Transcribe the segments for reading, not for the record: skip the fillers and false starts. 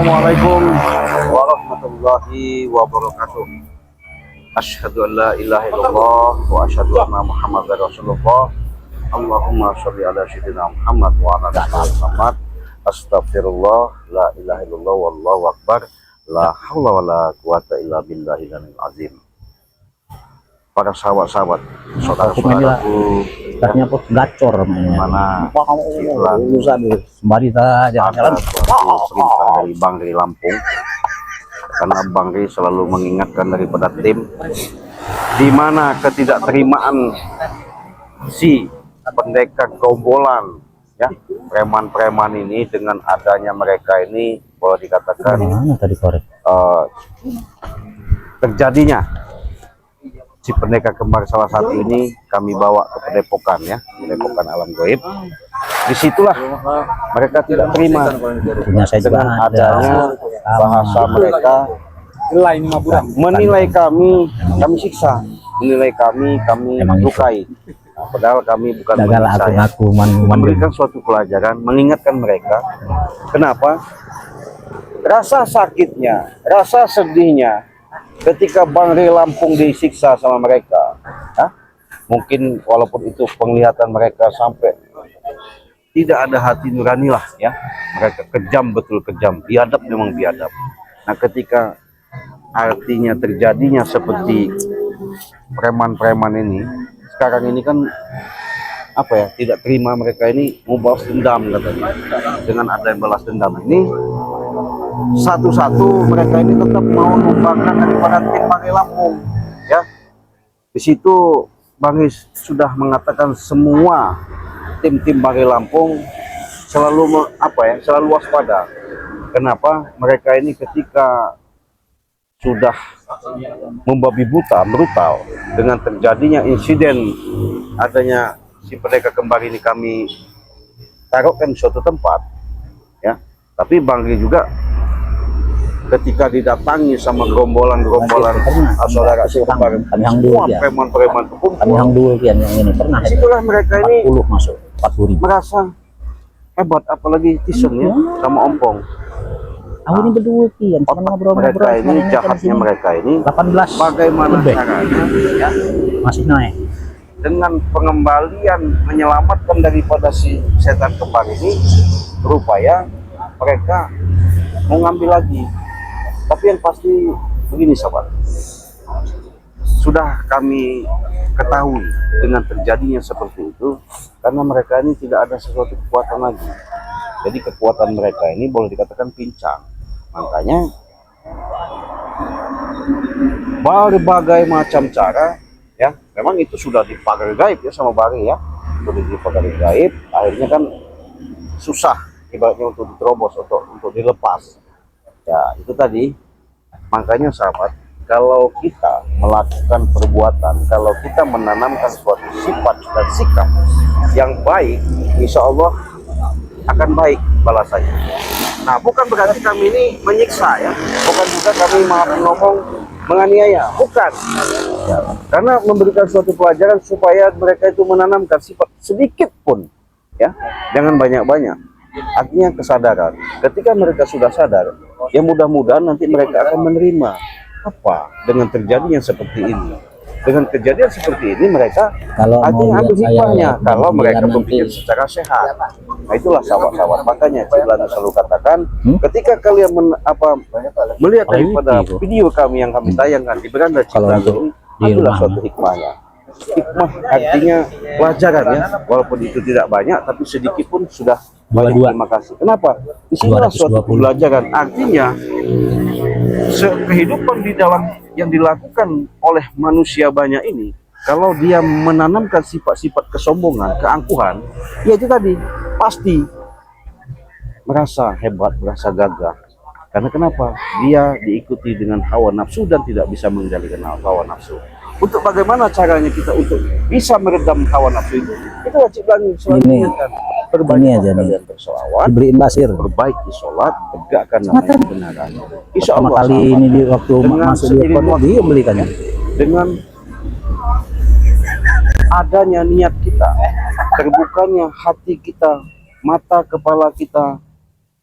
Assalamualaikum warahmatullahi wabarakatuh. Asyhadu an la ilaha illallah wa asyhadu anna Muhammadar Rasulullah. Allahumma sholli ala sayyidina Muhammad wa ala ali Muhammad. Astagfirullah, la ilaha illallah wallahu akbar. La haula wala quwata illa billahil azim. Para sahabat-sahabat, saudara-saudaraku, katanya pun gacor mainnya. Mana sembari jalan-jalan dari Bang dari Lampung, karena Bang Ri selalu mengingatkan daripada tim, di mana ketidakterimaan si pendekar gerombolan, ya, preman-preman ini dengan adanya mereka ini boleh dikatakan terjadinya si pendekar kembar salah satu ini kami bawa ke Padepokan, ya, Padepokan Alam Gaib. Disitulah mereka tidak terima dengan adanya bahasa mereka, menilai kami siksa, menilai kami lukai. Nah, padahal kami bukan memberikan suatu pelajaran, mengingatkan mereka. Kenapa? Rasa sakitnya, rasa sedihnya ketika Bang Ri Lampung disiksa sama mereka, ya? Mungkin walaupun itu penglihatan mereka sampai tidak ada hati nurani lah, ya, mereka kejam, betul kejam, biadab, memang biadab. Nah, ketika artinya terjadinya seperti preman-preman ini sekarang ini kan apa ya, tidak terima mereka ini mau balas dendam katanya. Dengan ada yang balas dendam ini, satu-satu mereka ini tetap mau numbangkan daripada tim Bang Ri Lampung, ya. Di situ Bang Ri sudah mengatakan semua tim-tim Bang Ri Lampung selalu selalu waspada. Kenapa? Mereka ini ketika sudah membabi buta, brutal dengan terjadinya insiden adanya si pendekar kembar ini, kami taruhkan di suatu tempat, ya. Tapi Bang Ri juga ketika didatangi sama gerombolan saudara si kembar, semua preman-preman terkumpul, yang ini pernah. Situlah mereka ini 40 masuk, 40.000. merasa hebat, apalagi Tisengnya sama Ompong. Aku ini berdua kian, mereka ini jahatnya, mereka ini 18 bagaimana caranya, ya, masih naik dengan pengembalian menyelamatkan daripada si setan kembar ini, berupaya mereka mau ngambil lagi. Tapi yang pasti begini sahabat, sudah kami ketahui dengan terjadinya seperti itu karena mereka ini tidak ada sesuatu kekuatan lagi. Jadi kekuatan mereka ini boleh dikatakan pincang. Makanya berbagai macam cara, ya, memang itu sudah dipagar gaib, ya, sama Bang Ri, ya, sudah dipagar gaib. Akhirnya kan susah ibaratnya untuk diterobos, untuk dilepas. Ya, itu tadi. Makanya sahabat, kalau kita melakukan perbuatan, kalau kita menanamkan suatu sifat dan sikap yang baik, insya Allah akan baik balasannya. Nah, bukan berarti kami ini menyiksa, ya, bukan juga kami ngomong menganiaya, bukan, ya, karena memberikan suatu pelajaran supaya mereka itu menanamkan sifat sedikit pun, ya, jangan banyak-banyak. Artinya kesadaran. Ketika mereka sudah sadar, ya mudah-mudahan nanti mereka akan menerima apa dengan terjadinya seperti ini. Dengan kejadian seperti ini mereka artinya ambil hikmahnya kalau mereka berpikir secara sehat. Nah, itulah sahabat-sahabat. Makanya Ciblani selalu katakan, ketika kalian melihat daripada video kami yang kami tayangkan di beranda Ciblani ini, itulah suatu hikmahnya. Hikmah artinya pelajaran, ya, walaupun itu tidak banyak tapi sedikit pun sudah banyak. Terima kasih. Kenapa? Disinilah suatu pelajaran. Artinya kehidupan di dalam yang dilakukan oleh manusia banyak ini, kalau dia menanamkan sifat-sifat kesombongan, keangkuhan, ya itu tadi pasti merasa hebat, merasa gagah. Karena kenapa? Dia diikuti dengan hawa nafsu dan tidak bisa mengendalikan hawa nafsu. Untuk bagaimana caranya kita untuk bisa meredam hawa nafsu itu? Itu wajib lagi selalu diingatkan. Perbanyak kalian bersolawat, diberiin basir, perbaiki sholat, tegakkan namanya kebenaran. Insya Allah kali ini di waktu masuk di dia belikannya. Dengan adanya niat kita, terbukanya hati kita, mata kepala kita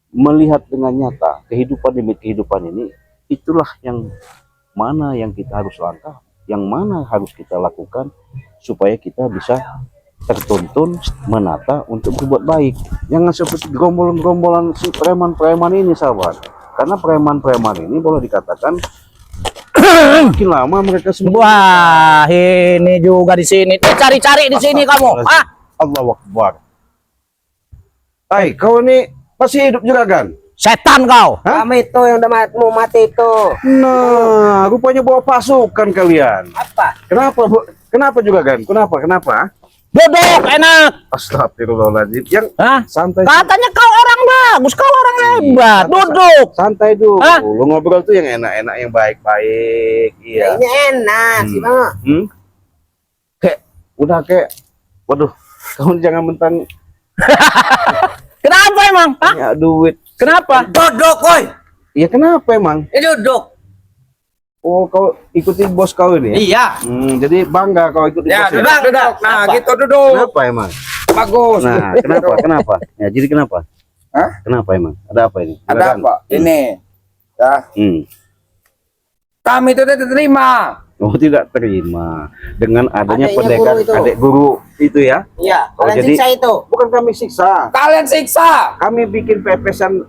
melihat dengan nyata kehidupan demi kehidupan ini, itulah yang mana yang kita harus langkah, yang mana harus kita lakukan supaya kita bisa tertuntun menata untuk berbuat baik. Jangan seperti gerombolan-gerombolan si preman-preman ini, sahabat. Karena preman-preman ini boleh dikatakan makin lama mereka semua. Wah, ini juga di sini. Cari-cari di sini kamu. Ah, Allahu Akbar. Hai, kau ini masih hidup juga kan? setan kau. Kami itu yang udah mau mati itu. Nah, rupanya bawa pasukan kalian. Apa? Kenapa, Bu? Kenapa juga kan? Kenapa? Duduk enak. Astagfirullahaladzim. Yang Hah? santai. Katanya kau orang bagus, kau orang hebat. Duduk. Santai dulu. Hah? Lu ngobrol tuh yang enak-enak, yang baik-baik. Iya. Ini enak sih bang. Kayak, waduh, kamu jangan mentang Kenapa emang? Hah? punya duit. Kenapa? Duduk, woi. Iya, kenapa emang? Ini duduk. Oh, kau ikutin bos kau ini? Iya. Jadi bangga kau ikutin Ya, bosnya. duduk. Nah, gitu duduk. Kenapa emang? Bagus. Nah, kenapa? Ya, jadi kenapa? Hah? Kenapa emang? Ada apa ini? Ada Silakan. apa? Ini. Ya. Kami itu tidak terima. Oh, tidak terima dengan adanya Adiknya pendekar guru itu. adik guru itu ya. Iya. Oh, Kalian jadi- siksa itu. Bukan kami siksa. Kalian siksa. Kami bikin pepesan.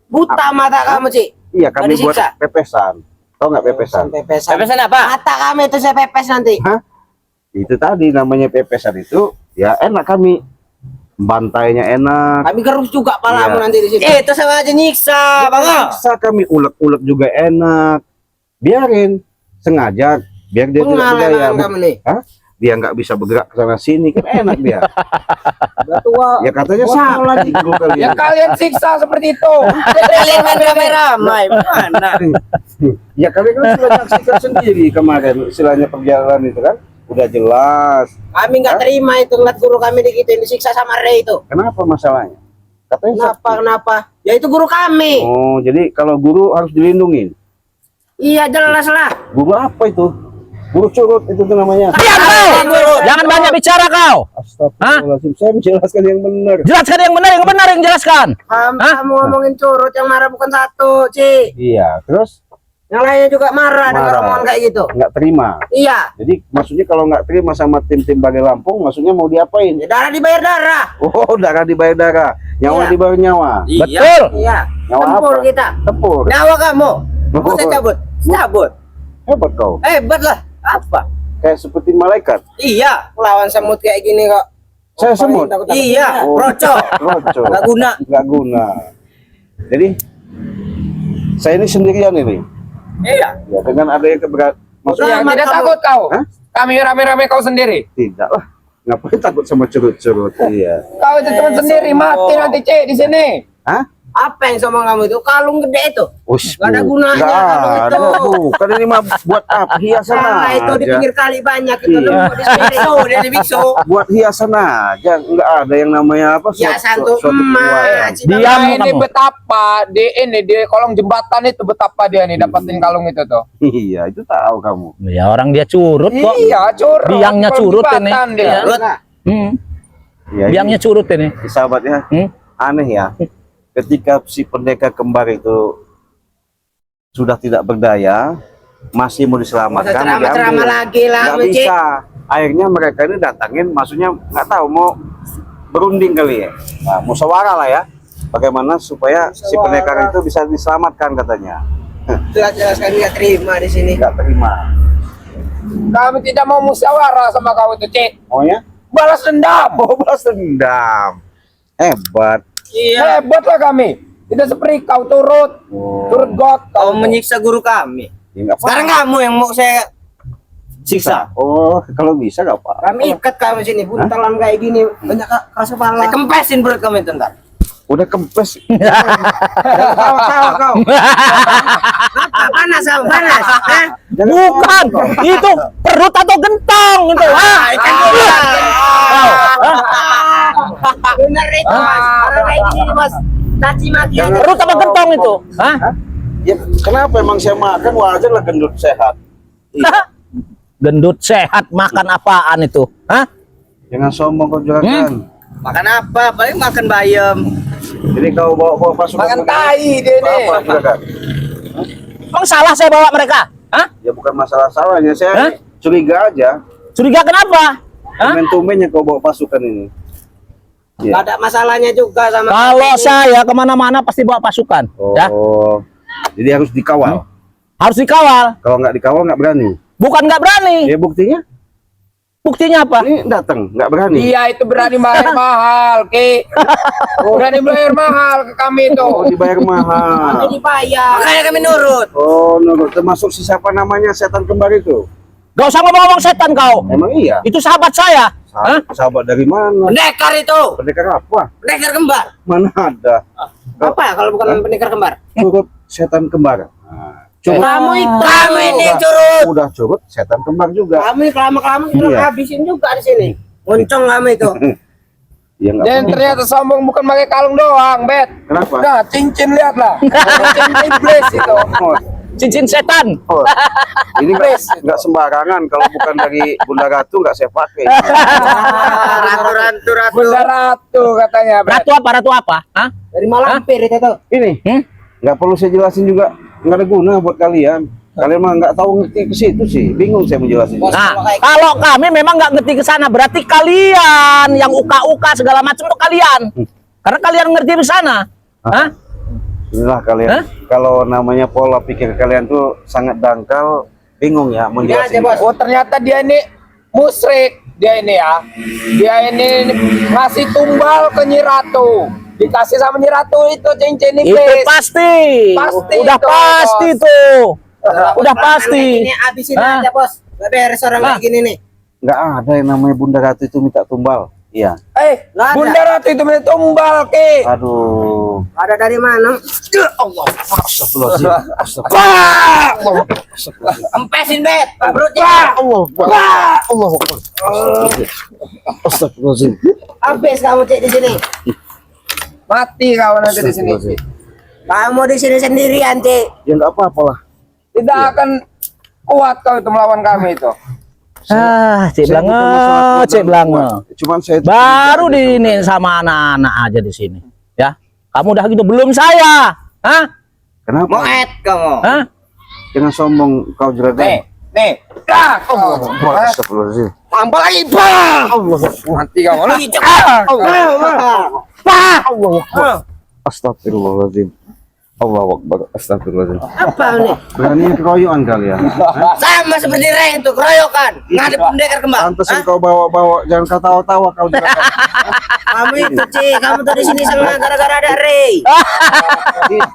Buta mata kamu, Ci. Iya, kami Nggak buat disiksa? pepesan. Tahu nggak pepesan? Pepesan. Pepesan apa? Mata kami itu saya pepes nanti. Hah? Itu tadi namanya pepesan itu. Ya enak kami. Bantainya enak. Kami gerus juga palamu Iya. nanti di sini. Itu sama aja nyiksa, Bang. Bisa kami ulek-ulek juga enak. Biarin sengaja biar dia tidak berdaya. Pengalaman kamu nih. Hah? Dia nggak bisa bergerak ke sana sini, kan enak dia. Udah tua. Ya katanya sama lagi guru Ya kalian. kalian siksa seperti itu. Kalian main ramai-ramai. Mana? Ya kalian kan sudah saksikan sendiri kemarin istilahnya perjalanan itu kan udah jelas. Kami nggak terima itu ngeliat guru kami digituin disiksa sama Ray itu. Kenapa masalahnya? Katanya Kenapa? Ya itu guru kami. Oh, jadi kalau guru harus dilindungi. Iya jelas lah. Guru apa itu? Guru curut itu tuh namanya. Diam kau. Jangan banyak bicara kau. Astagfirullahaladzim. Saya menjelaskan yang benar. Jelaskan yang benar yang jelaskan. Kamu ngomongin curut yang marah bukan satu, Ci. Iya, terus Yang lainnya juga marah dengan Marah. omongan kayak gitu. nggak terima. Iya. Jadi maksudnya kalau nggak terima sama tim-tim Bagai Lampung, maksudnya mau diapain? Ya, darah dibayar darah. Oh, darah dibayar darah, nyawa Iya. dibayar nyawa. Betul. Iya. Nyawa Tempur apa? kita. Tempur. Nyawa kamu. Oh. Saya cabut. Cabut. Hebat kau. Hebat lah. Apa? Kayak seperti malaikat. Iya. Lawan semut kayak gini kok. Saya semut. Iya. Oh. Roco. Roco. Nggak guna. Nggak guna. Jadi saya ini sendirian ini. Iya. Ya, dengan ada yang keberat. Maksudnya Udah, Tidak kamu- takut kau? Hah? Kami rame-rame kau sendiri. tidak lah. Ngapain takut sama curut-curut? Iya. Kau itu cuma sendiri mati nanti cek di sini. Hah? Apa yang sama kamu itu? Kalung gede itu. Ush, Nggak ada Bu. gunanya Nggak kalau ada, itu. Bu. Kan ini mah buat apa? Hiasan Nah, itu di aja. pinggir kali banyak itu. Iya. Di biksu, dia di biksu. Buat hiasan aja. Nggak ada yang namanya apa? Ya suatu- satu suatu emas. keluaran. Diam Nah, ini kamu. betapa di kolong jembatan itu betapa dia nih dapatin kalung itu tuh. Iya, itu tahu kamu. Ya orang dia curut kok. Iya, curut. Biangnya Kolong curut jembatan ini. dia. Iya. Nah, Iya, Biangnya curut ini. ini, sahabatnya aneh ya. Ketika si pendekar kembar itu sudah tidak berdaya, masih mau masa diselamatkan, ceramah-ceramah diambil. lagi lah, Nggak Cik. bisa. Akhirnya mereka ini datangin, maksudnya nggak tahu mau berunding kali ya. Nah, musyawarah lah ya. Bagaimana supaya si pendekar itu bisa diselamatkan katanya. Jelas-jelas kami nggak terima di sini. Nggak terima. Kami tidak mau musyawarah sama kau itu cek. Maunya? Balas dendam. Oh, balas dendam. Hebat. Iya. Hebat lah kami. Tidak seperti kau turut. Oh. Turut got. Kau menyiksa guru kami. Ya, nggak apa-apa. Sekarang kamu yang mau saya siksa. Oh, kalau bisa nggak apa. Kami ikat kamu sini, buntalan kayak gini, banyak keras kepala. Saya kempesin perut kamu itu ntar. Udah kempes. Kau. Apa panas kamu? Panas? Hah? Bukan. Itu perut atau gentong itu. Ah. Ikan gula. Benar itu mas. Orang kayak gini mas. Caci maki aja. Perut apa gentong itu? Hah? Ya, kenapa emang saya makan wajar lah gendut sehat. Gendut sehat makan apaan itu? Hah? Jangan sombong kau juga kan. Makan apa? Paling makan bayam. Jadi kau bawa pasukan Makan begini, tai dia nih. apa juragan? Emang salah saya bawa mereka? Hah? Ya bukan masalah salahnya, saya Hah? curiga aja. Curiga kenapa? Hah? Tumben-tumbennya kau bawa pasukan ini. Nggak Ya. ada masalahnya juga sama Kalau kami. saya kemana-mana pasti bawa pasukan, ya. Oh, jadi harus dikawal. Harus dikawal. Kalau nggak dikawal nggak berani. Bukan nggak berani. Ya buktinya, Buktinya apa? ini datang nggak berani. Iya itu berani bayar mahal, Ki. Berani bayar mahal ke kami itu. Oh, dibayar mahal. Kami dibayar. Makanya kami nurut. Oh, nurut. Termasuk si siapa namanya setan kembar itu? Gak usah ngomong-ngomong setan kau. Emang iya? Itu sahabat saya. Hah? Sahabat dari mana? Pendekar itu. Pendekar apa? Pendekar kembar. Mana ada? Apa kalau bukan pendekar kembar? Curut setan kembar. Curut. Kamu itu. Kamu ini curut. Udah curut setan kembar juga. Kami kelama-kelama Iya. juga habisin juga di sini. Moncong kami itu. Ya nggak Dan apa-apa. ternyata sombong bukan pakai kalung doang, Bet. Kenapa? Nah, cincin lihatlah. Cincin iblis itu. Oh, Cincin setan. oh. Ini nggak sembarangan. Kalau bukan dari Bunda Ratu nggak saya pakai. Ratu. Bunda Ratu katanya, Bet. Ratu apa? Ratu apa? Hah? Dari Malampir itu tuh. Ini Hmm? nggak perlu saya jelasin juga. Nggak ada guna buat kalian. Kalian mah nggak tahu ngerti ke situ sih. Bingung saya menjelasin. Nah, kalau kami memang nggak ngerti ke sana, berarti kalian yang uka-uka segala macam itu kalian. Karena kalian ngerti di sana. Hah? Inilah kalian. Hah? Kalau namanya pola pikir kalian tuh sangat dangkal. Bingung ya menjelasin. Oh, ternyata dia ini musyrik. Dia ini ya. Dia ini ngasih tumbal ke Nyi Ratu. Dikasih sama Nyi Ratu itu cincin Itu iblis. pasti. Pasti Udah itu, pasti Bos. tuh. Udah Orang pasti. kayak gini habisin Hah? aja, Bos. Gak beres orang kayak gini nih. Nggak ada yang namanya Bunda Ratu itu minta tumbal. Iya. Eh, Nggak ada. Bunda Ratu itu punya tumbal, Ki. Aduh. Ada dari mana? Astagfirullahaladzim. Empesin, Bet. Perutnya. Astagfirullahaladzim. Habis kamu cek di sini. Mati kau nanti di sini. Kamu di sini sendirian, Cek. Ya nggak apa-apa lah. Tidak akan kuat kau itu melawan kami itu. Ah, Cik Saya bukan masalah Blange, kuat Cik dan Blange. kuat. Cuman saya Baru diinin sama anak-anak aja di sini. Ya. Kamu udah gitu belum saya. Hah? Kenapa? Moet kamu. Hah? Jangan sombong kau Nih, juragan. nih. Ah, kau. Astagfirullahaladzim. Tambah lagi, bah. Mati kau. Astagfirullahaladzim. Allahu Akbar. Astagfirullahaladzim. Apa nih? Berani keroyokan kalian. Sama seperti Ray itu, keroyokan. Ngadep pendekar kembang. Pantesan kau bawa-bawa, jangan kau tawa-tawa kau juragan. Kamu itu, Cek. Kamu tuh di sini sama gara-gara ada Ray.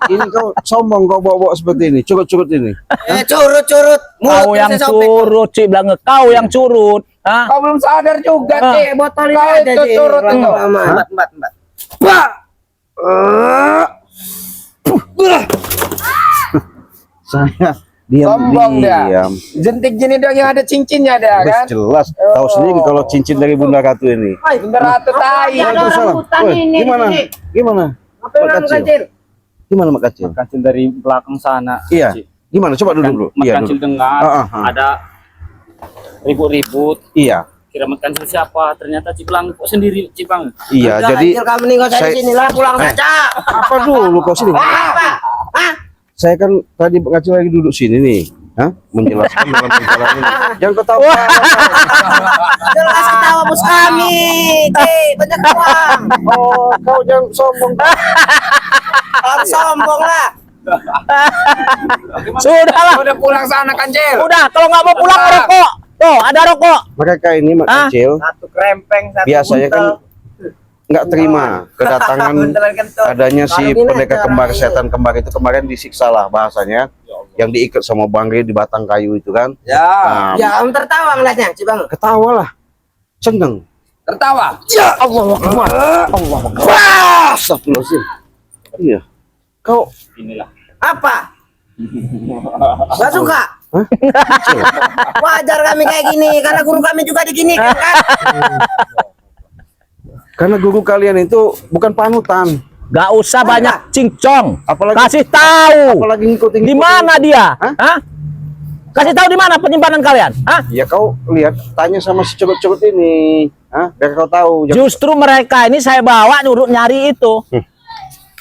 Ini kau sombong kau bawa-bawa seperti ini, curut-curut ini. Curut-curut. Kau yang curut, Cik Blange. Kau yang curut. Hah? Kau belum sadar juga, Ah. Cik. Botol ini Kau ada, itu Cek. turut itu. Mbak. Saya diam. Sombong dia. Jentik gini dong yang ada cincinnya dia kan. Jelas. Tahu sendiri kalau cincin dari Bunda Ratu ini. Bunda Ratu tai. Ada orang Waalaikumsalam. hutan Woi, ini. gimana? Ini. Gimana? Apa yang Mak kamu Kacil? kecil? Gimana Mak Kacil? Kacil dari belakang sana. Iya. Gimana? Coba duduk dulu. Mat Iya Kacil dulu. dengar ada ribut-ribut. Iya. Kira Mat Kacil siapa? Ternyata Ciplang kok sendiri Ciplang. Iya. Udah, Jadi Kacil, kamu nih nggak usah di saya- sini lah, pulang saja. apa dulu kau sini? Apa? Hah? Saya kan tadi Mak Kacil lagi duduk sini nih. Hah? Menjelaskan dalam perjalanan ini. Jangan ketawa. Jelas ketawa bos kami. Cek, banyak uang. Oh, kau jangan sombong. Orang sombong lah. Sudahlah. Udah pulang sana Kancil. Udah, kalau nggak mau pulang rokok. Tuh, ada rokok. Mereka ini Mak Ah. Kacil Satu krempeng, satu biasanya kan buntel. nggak terima kedatangan Buntelan kentut. adanya si Kalau gini pendekar aja kembar orang setan kembar itu kemarin disiksa lah bahasanya yang diikat sama Bangre di batang kayu itu kan. Ya, Nah, Ya, om tertawa ngeliatnya, Cibang. ketawa lah, seneng. tertawa. Ya Allah Akbar. Allah Akbar. Astagfirullahaladzim. Iya. Kau Inilah. Apa? Gak suka? Hah? Wajar kami kayak gini, karena guru kami juga diginikan kan? karena guru kalian itu bukan panutan, Gak usah banyak cincong. Apalagi- Kasih tahu. apalagi ngikutin. Di mana dia? Hah? Hah? Kasih tahu di mana penyimpanan kalian? Hah? Ya kau lihat, tanya sama si curut-curut ini, biar kau tahu. Justru mereka ini saya bawa nyuruh nyari itu.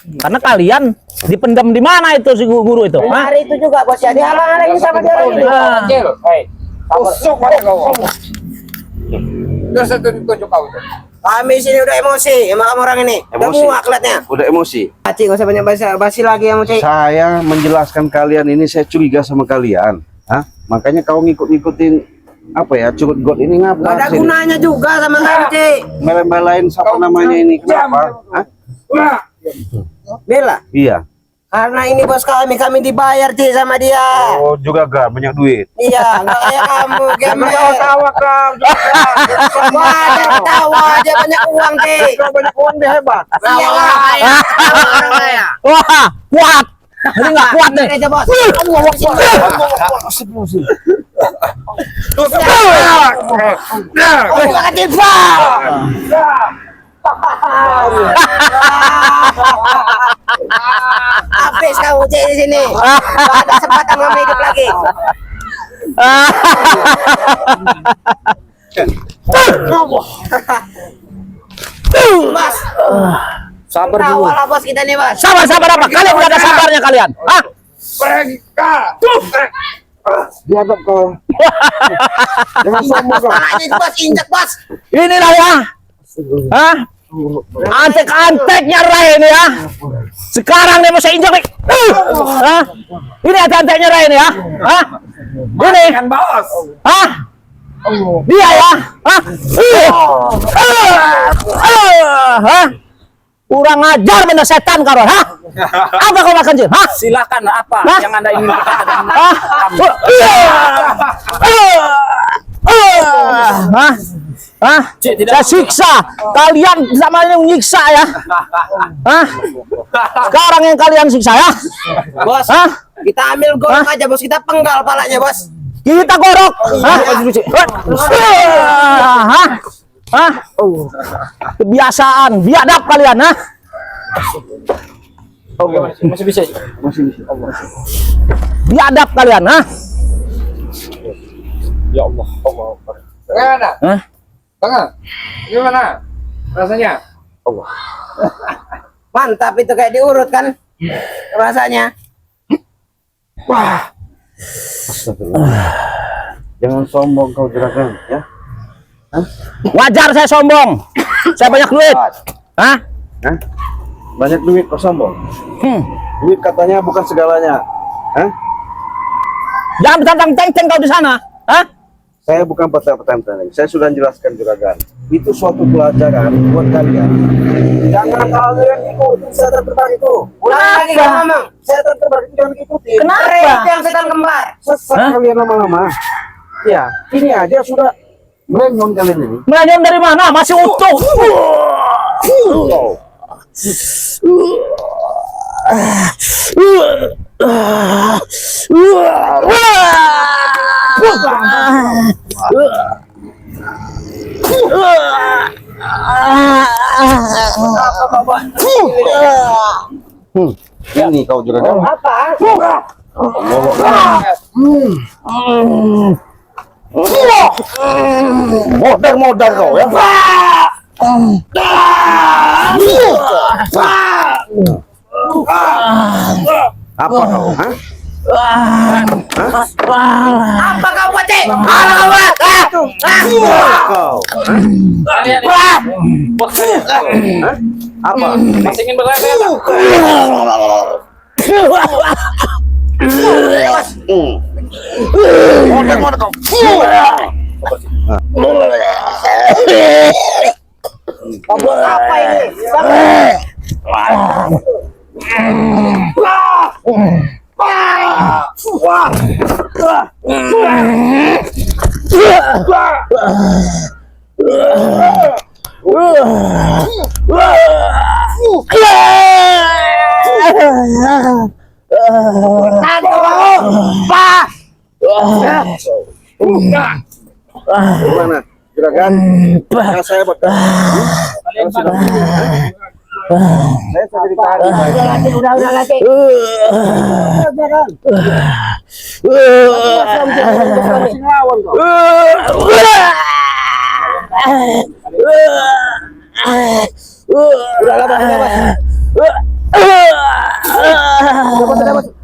Karena kalian dipendam di mana itu si guru itu? Hah? Hari itu juga bos ya dihalang-halangin sama dia orang ini. Ah. Kecil, tusuk pada kau. Terus itu ditunjuk kau itu. Kami sini udah emosi sama kamu orang ini. Udah Emosi. muak liatnya. Udah emosi. Cik, gak usah banyak basi lagi ya Cik. Saya menjelaskan kalian ini, saya curiga sama kalian. Hah? Makanya kau ngikut-ngikutin apa ya, curut got ini ngapa? Gak ada sini? gunanya juga sama kamu Cik. Bela-belain siapa namanya ini, kenapa? Hah? Bela. Iya. Karena ini bos kami dibayar Cik sama dia. Oh, juga gak banyak duit. Iya, nggak kayak kamu, gembel. Tawa kau, Semua ada ketawa aja banyak uang Cik. banyak uang dia hebat. Iya orang kaya, orang kaya. Wah, kuat. Ini nggak kuat nih. Aja bos. Habis kamu Cik di sini. Nggak ada kesempatan kamu hidup lagi. Bos, Sabar dulu. tawa lah bos kita nih bos. Sabar apa? Kalian nggak ada sabarnya kalian. Hah? Mereka. Diadap kau. Jangan sombong kau. Palanya itu bos, injak bos. Inilah ya. Hah? Antek-anteknya Ray ini ya. Sekarang dia mau saya injak nih. Hah? Ini antek-anteknya Ray ini ya. Hah? Ini. Kan bos. Hah? Dia ya. Hah? Hah? Kurang ajar bener setan karo. Hah? Apa kau makan Jin? Hah? Silakan apa Hah? yang Anda ingin katakan. Hah? Hah? Hah? Cik, tidak Saya siksa. Kalian sama ini menyiksa ya. Hah? Sekarang yang kalian siksa ya. Bos, Hah? kita ambil golok aja bos, kita penggal palanya bos. Kita gorok. Hah? Hah? Hah? Kebiasaan, biadab kalian, hah? Masih bisa. Biadab kalian, hah? Ya Allah. Allah. Bagaimana? Hah? Tengah. Gimana? Rasanya? Mantap itu kayak diurut kan rasanya. Jangan sombong kau juragan, ya. Wajar saya sombong. Saya banyak duit. Hah? Hah? Banyak duit kau sombong. Duit katanya bukan segalanya. Hah? Jangan bertantang-tenteng kau di sana. Hah? Saya bukan petang-petang. Saya sudah jelaskan juragan. Itu suatu pelajaran buat kalian. Jangan kalian ikutin setan terbang itu. Ulang lagi kau ngomong. Setan terbang itu jangan ikutin. Itu Kenapa? yang setan kembar. Sesat Hah? kalian lama-lama. Ya, ini aja sudah merenyon kalian ini. Menanyam dari mana? Masih utuh. Ini kau juragan. Apa? Modar kau ya. Apa kau? Hah? Apa kau buat Cik? Apa kau buat? Kau. Kalian bos kalian. Hah? Apa? Masih ingin berlari? Modar kau. Apa ini? Gimana? Juragan? Nah, saya buat. Kalian Saya sudah ditarik. Udah Cik.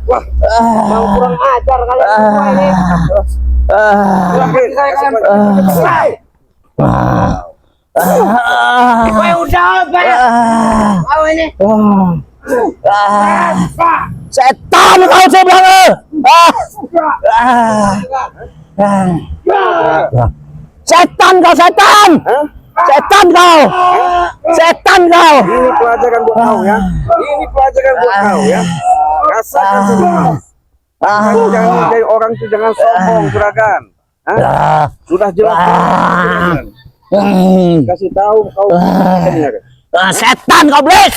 Wah, mau kurang ajar kalian semua ini. Woi, udah banyak. Mau ini. Setan kau saya bilang. Setan kau setan. Setan kau. Setan kau. Ini pelajaran buat kau ya. Ini pelajaran buat kau ya. Rasakan semua. Kamu jangan jadi orang itu jangan sombong, juragan. Hah? Sudah jelas. Kasih tahu kau. Setan kau blis.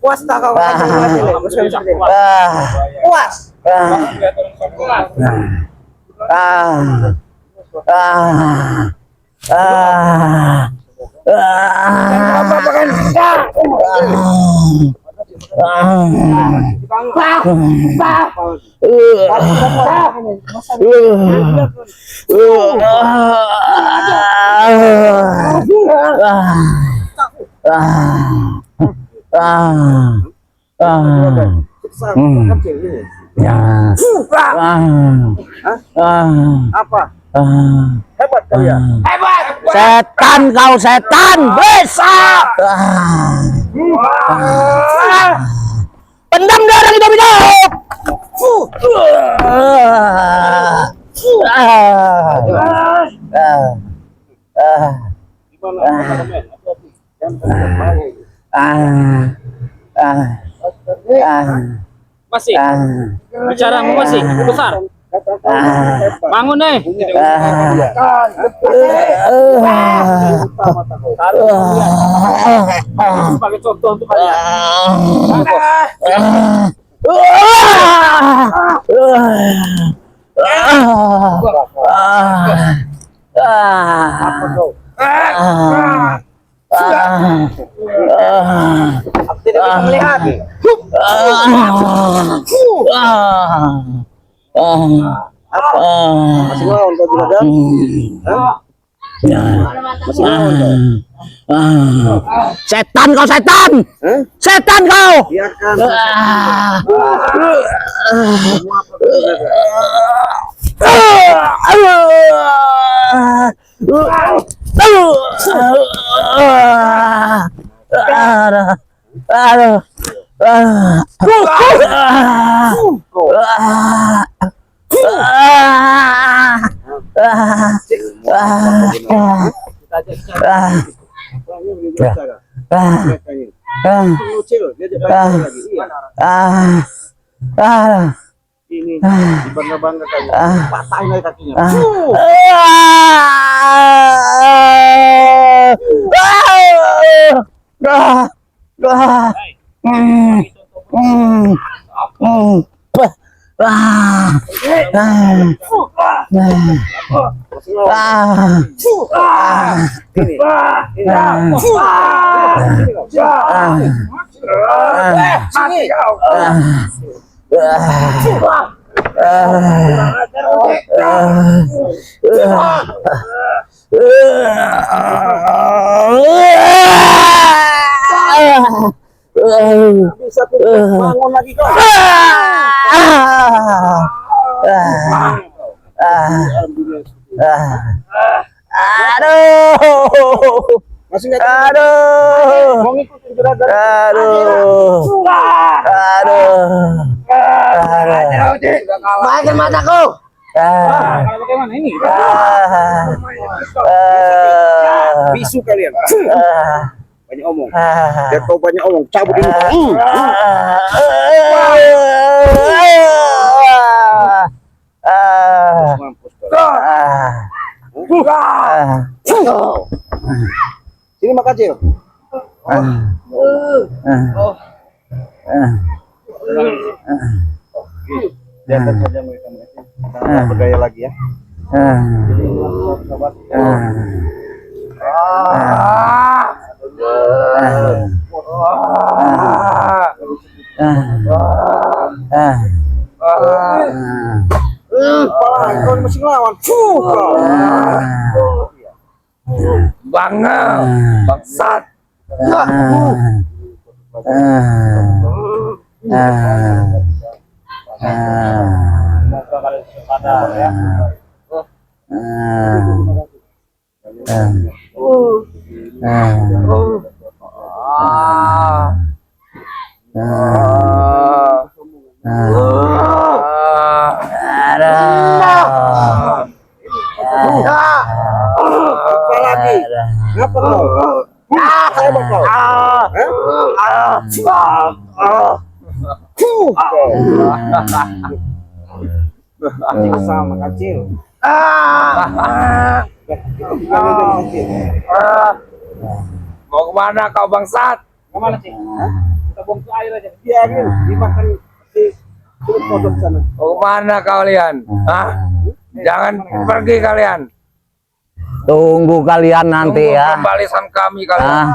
Puas tak kau? Puas. Apa? Hebat kau ya? Hebat. Setan kau setan bisa. Pendam darah hidup-hidup. Masih. Bicaramu masih besar. Bangun nih. Sebagai contoh untuk kalian. Aku tidak bisa melihat. Masih mau untuk juragan? Masih mau untuk? Setan kau setan. Setan kau. Biarkan. Ini dibangga-bangga kali. Patahin aja kakinya. Bisa tuh bangun lagi kok. Aduh. Masih nggak? Aduh. Mau ngikutin juragan? Aduh. Maafkan mataku. Bagaimana ini? Bisu kalian. Banyak omong. Biar kau banyak omong, cabut ini. Mampus kau. Sini mak kecil. Lihat saja mereka bergaya lagi ya. Bangga, bangsat. Semoga kalian sadar ya. Apa lagi? Ngapa kau? Saya mau kau. Kecil sama kecil. Mau kemana kau bangsat? Kemana sih? Kita buang ke air aja. Biarin dimakan si sulut kodok sana. Mau kemana kalian? Hah? Jangan pergi kalian. Tunggu kalian nanti Tunggu ya. pembalasan kami kalian.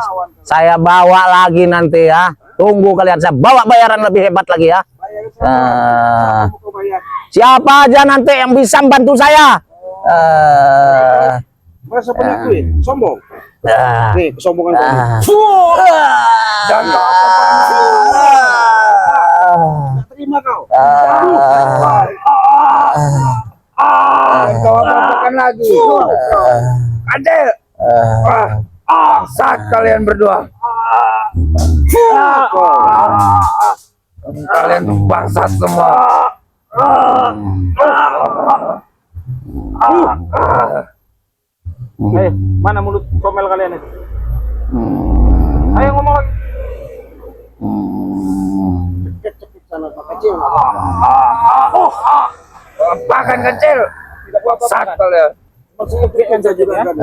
Saya bawa lagi nanti ya. Tunggu kalian, saya bawa bayaran lebih hebat lagi ya. Kamu kau bayar. Siapa aja nanti yang bisa bantu saya? Masa penipu ya? Sombong. Nih kesombongan kamu. Jangan kau Tak terima kau. kau apa-apakan lagi. Adel. Bangsat kalian berdua. Kalian tuh bangsat semua. Mana mulut comel kalian itu? Ayo ngomong lagi. Cekik sana Pak kecil. Makan kecil. Bangsat kalian. Maksudnya berikan saja juga kan.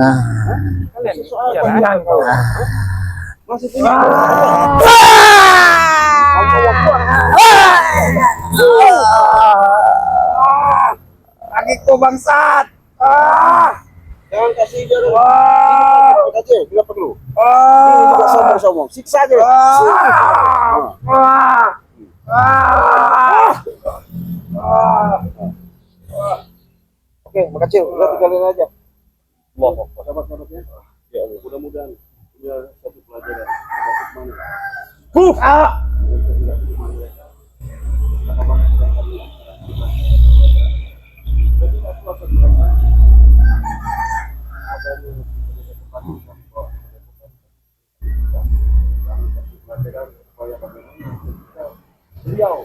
Kalian Jangan kau. Masih punya. Kakiku bangsat. Jangan kasih jarum. Pak kecil, bila perlu. Ini juga sombong-sombong. Siksa aja. Oke, Pak kecil, udah tinggalin aja. Sahabat-sahabat ya. Ya Allah, mudah-mudahan punya satu pelajaran. Beliau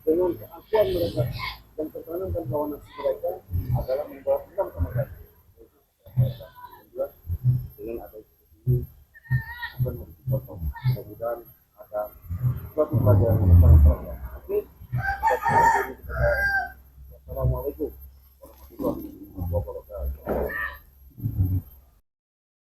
dengan keakuan mereka dan keterangan dan kawanan mereka adalah membawa dendam sama mereka. Dengan ada ini akan harus dipotong. Mudah-mudahan ada suatu pelajaran yang sangat berharga. Oke.